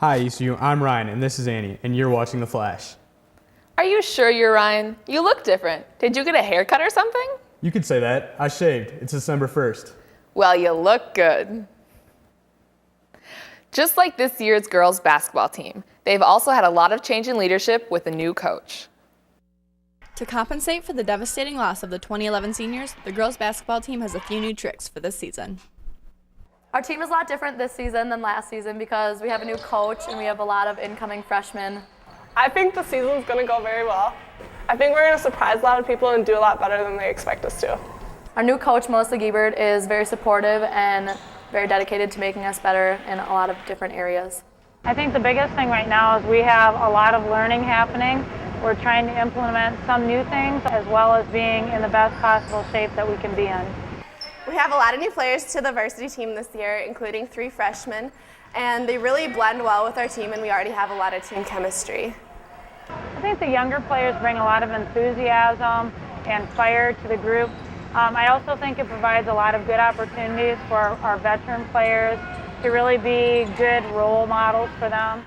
Hi Eastview, I'm Ryan and this is Annie, and you're watching The Flash. Are you sure you're Ryan? You look different. Did you get a haircut or something? You could say that. I shaved. It's December 1st. Well, you look good. Just like this year's girls basketball team, they've also had a lot of change in leadership with a new coach. To compensate for the devastating loss of the 2011 seniors, the girls basketball team has a few new tricks for this season. Our team is a lot different this season than last season because we have a new coach and we have a lot of incoming freshmen. I think the season's going to go very well. I think we're going to surprise a lot of people and do a lot better than they expect us to. Our new coach, Melissa Giebert, is very supportive and very dedicated to making us better in a lot of different areas. I think the biggest thing right now is we have a lot of learning happening. We're trying to implement some new things as well as being in the best possible shape that we can be in. We have a lot of new players to the varsity team this year, including 3 freshmen, and they really blend well with our team, and we already have a lot of team chemistry. I think the younger players bring a lot of enthusiasm and fire to the group. I also think it provides a lot of good opportunities for our veteran players to really be good role models for them.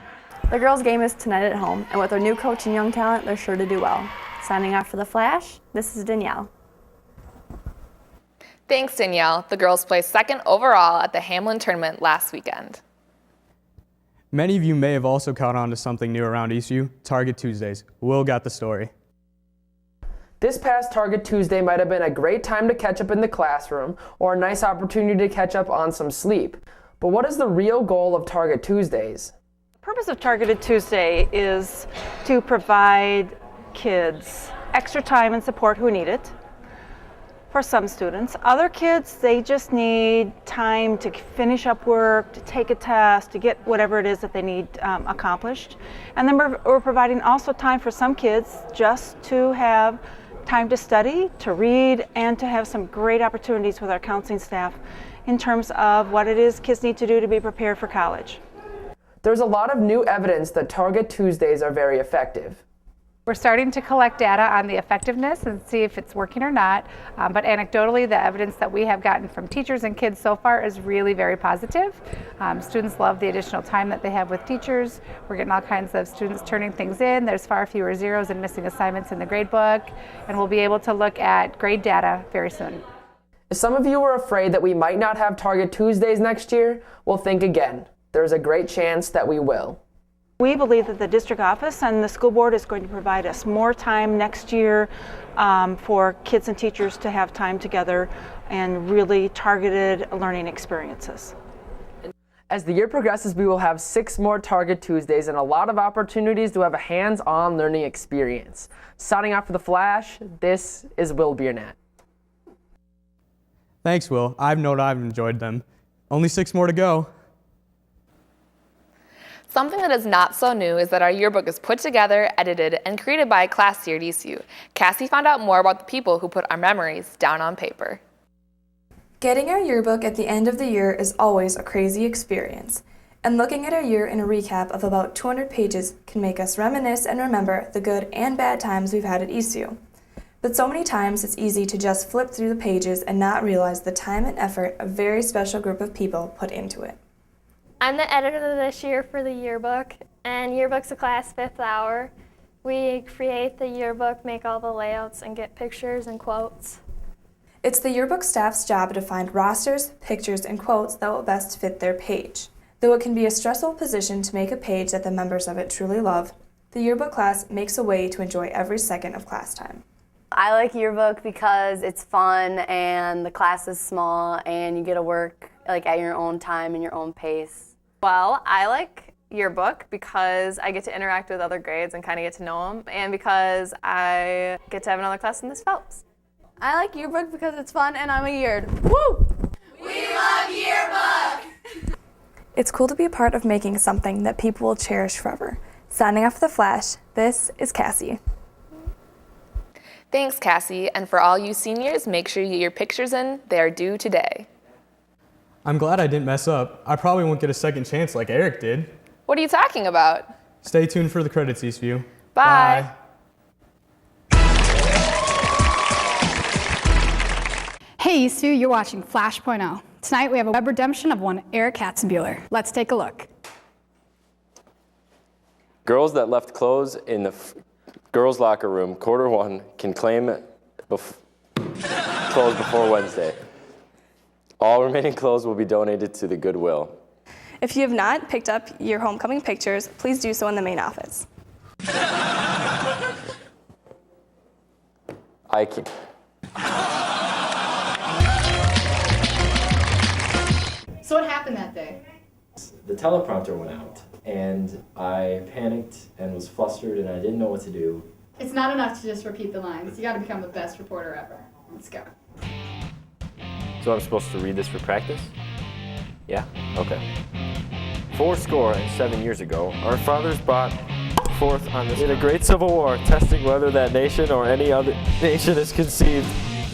The girls' game is tonight at home, and with our new coach and young talent, they're sure to do well. Signing off for The Flash, this is Danielle. Thanks, Danielle. The girls placed second overall at the Hamlin tournament last weekend. Many of you may have also caught on to something new around Eastview, Target Tuesdays. Will got the story. This past Target Tuesday might have been a great time to catch up in the classroom or a nice opportunity to catch up on some sleep. But what is the real goal of Target Tuesdays? The purpose of Targeted Tuesday is to provide kids extra time and support who need it. For some students. Other kids, they just need time to finish up work, to take a test, to get whatever it is that they need accomplished. And then we're providing also time for some kids just to have time to study, to read, and to have some great opportunities with our counseling staff in terms of what it is kids need to do to be prepared for college. There's a lot of new evidence that Target Tuesdays are very effective. We're starting to collect data on the effectiveness and see if it's working or not, but anecdotally the evidence that we have gotten from teachers and kids so far is really very positive. Students love the additional time that they have with teachers. We're getting all kinds of students turning things in. There's far fewer zeros and missing assignments in the grade book, and we'll be able to look at grade data very soon. If some of you are afraid that we might not have Target Tuesdays next year, well, think again. There's a great chance that we will. We believe that the district office and the school board is going to provide us more time next year for kids and teachers to have time together and really targeted learning experiences. As the year progresses, we will have 6 more Target Tuesdays and a lot of opportunities to have a hands-on learning experience. Signing off for The Flash, this is Will Biernat. Thanks, Will. I've enjoyed them. Only 6 more to go. Something that is not so new is that our yearbook is put together, edited, and created by a class here at ECU. Cassie found out more about the people who put our memories down on paper. Getting our yearbook at the end of the year is always a crazy experience, and looking at our year in a recap of about 200 pages can make us reminisce and remember the good and bad times we've had at ECU. But so many times it's easy to just flip through the pages and not realize the time and effort a very special group of people put into it. I'm the editor this year for the yearbook, and yearbook's a class 5th hour. We create the yearbook, make all the layouts, and get pictures and quotes. It's the yearbook staff's job to find rosters, pictures, and quotes that will best fit their page. Though it can be a stressful position to make a page that the members of it truly love, the yearbook class makes a way to enjoy every second of class time. I like yearbook because it's fun and the class is small and you get to work at your own time and your own pace. Well, I like yearbook because I get to interact with other grades and kind of get to know them, and because I get to have another class in this Phelps. I like yearbook because it's fun and I'm a yeard. Woo! We love yearbook! It's cool to be a part of making something that people will cherish forever. Signing off The Flash, this is Cassie. Thanks, Cassie, and for all you seniors, make sure you get your pictures in. They are due today. I'm glad I didn't mess up. I probably won't get a second chance like Eric did. What are you talking about? Stay tuned for the credits, Eastview. Bye. Hey Eastview, you're watching Flash.0. Tonight we have a web redemption of one Eric Katzenbuehler. Let's take a look. Girls that left clothes in the girls' locker room, quarter one, can claim clothes before Wednesday. All remaining clothes will be donated to the Goodwill. If you have not picked up your homecoming pictures, please do so in the main office. I can. So what happened that day? The teleprompter went out, and I panicked and was flustered, and I didn't know what to do. It's not enough to just repeat the lines. You got to become the best reporter ever. Let's go. So I'm supposed to read this for practice? Yeah? Okay. 87 years ago, our fathers brought forth on this in a great civil war, testing whether that nation or any other nation is conceived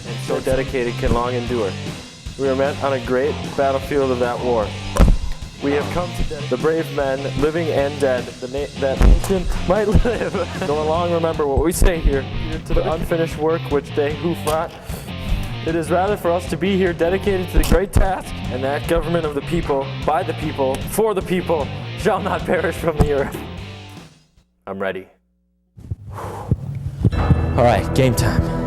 and so dedicated can long endure. We are met on a great battlefield of that war. We have come to the brave men, living and dead, that nation might live. Go along, remember what we say here to the unfinished work which they who fought. It is rather for us to be here dedicated to the great task, and that government of the people, by the people, for the people, shall not perish from the earth. I'm ready. All right, game time.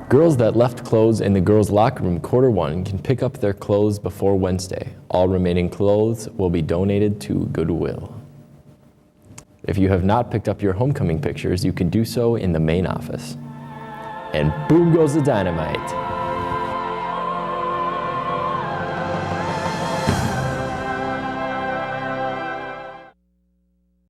Girls that left clothes in the girls' locker room quarter one can pick up their clothes before Wednesday. All remaining clothes will be donated to Goodwill. If you have not picked up your homecoming pictures, you can do so in the main office. And boom goes the dynamite.